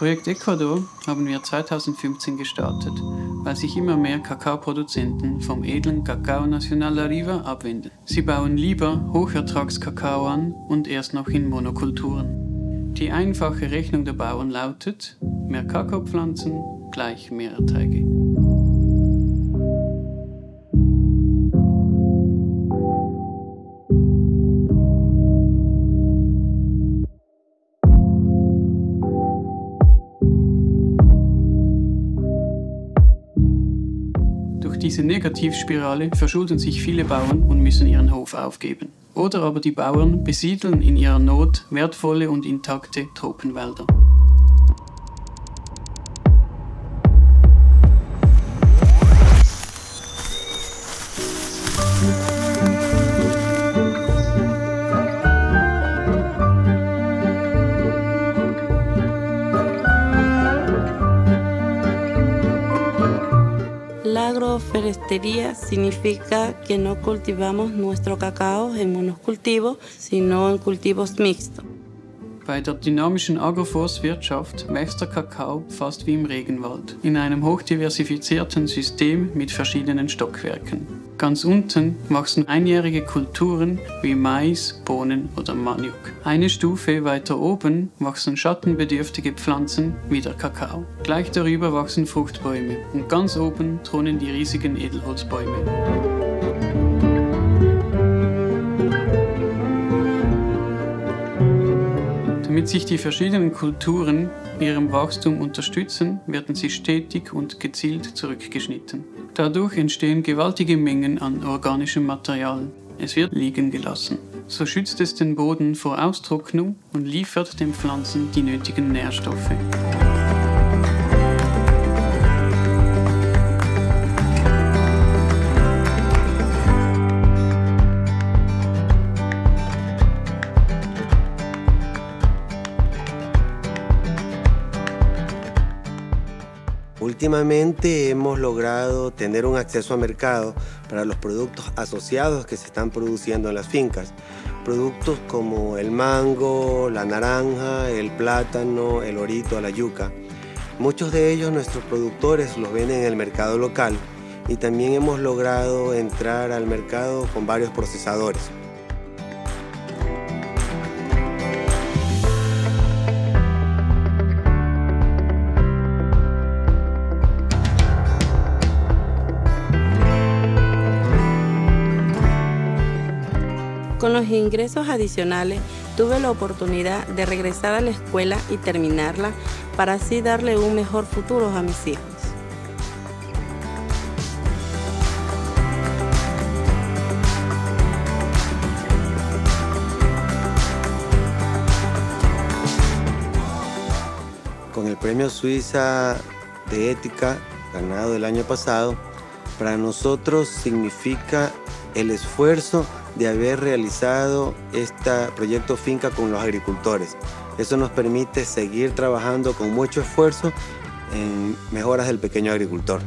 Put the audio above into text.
Projekt Ecuador haben wir 2015 gestartet, weil sich immer mehr Kakaoproduzenten vom edlen Cacao Nacional Arriba abwenden. Sie bauen lieber Hochertragskakao an und erst noch in Monokulturen. Die einfache Rechnung der Bauern lautet: mehr Kakaopflanzen gleich mehr Erträge. Durch diese Negativspirale verschulden sich viele Bauern und müssen ihren Hof aufgeben. Oder aber die Bauern besiedeln in ihrer Not wertvolle und intakte Tropenwälder. La agroforestería significa que no cultivamos nuestro cacao en monocultivos, sino en cultivos mixtos. Bei der dynamischen Agroforstwirtschaft wächst der Kakao fast wie im Regenwald, in einem hochdiversifizierten System mit verschiedenen Stockwerken. Ganz unten wachsen einjährige Kulturen wie Mais, Bohnen oder Maniok. Eine Stufe weiter oben wachsen schattenbedürftige Pflanzen wie der Kakao. Gleich darüber wachsen Fruchtbäume und ganz oben thronen die riesigen Edelholzbäume. Damit sich die verschiedenen Kulturen ihrem Wachstum unterstützen, werden sie stetig und gezielt zurückgeschnitten. Dadurch entstehen gewaltige Mengen an organischem Material. Es wird liegen gelassen. So schützt es den Boden vor Austrocknung und liefert den Pflanzen die nötigen Nährstoffe. Últimamente hemos logrado tener un acceso a mercado para los productos asociados que se están produciendo en las fincas. Productos como el mango, la naranja, el plátano, el orito, la yuca. Muchos de ellos nuestros productores los venden en el mercado local y también hemos logrado entrar al mercado con varios procesadores. Con los ingresos adicionales tuve la oportunidad de regresar a la escuela y terminarla para así darle un mejor futuro a mis hijos. Con el Premio Suiza de Ética ganado el año pasado, para nosotros significa el esfuerzo de haber realizado este proyecto Finca con los agricultores. Eso nos permite seguir trabajando con mucho esfuerzo en mejoras del pequeño agricultor.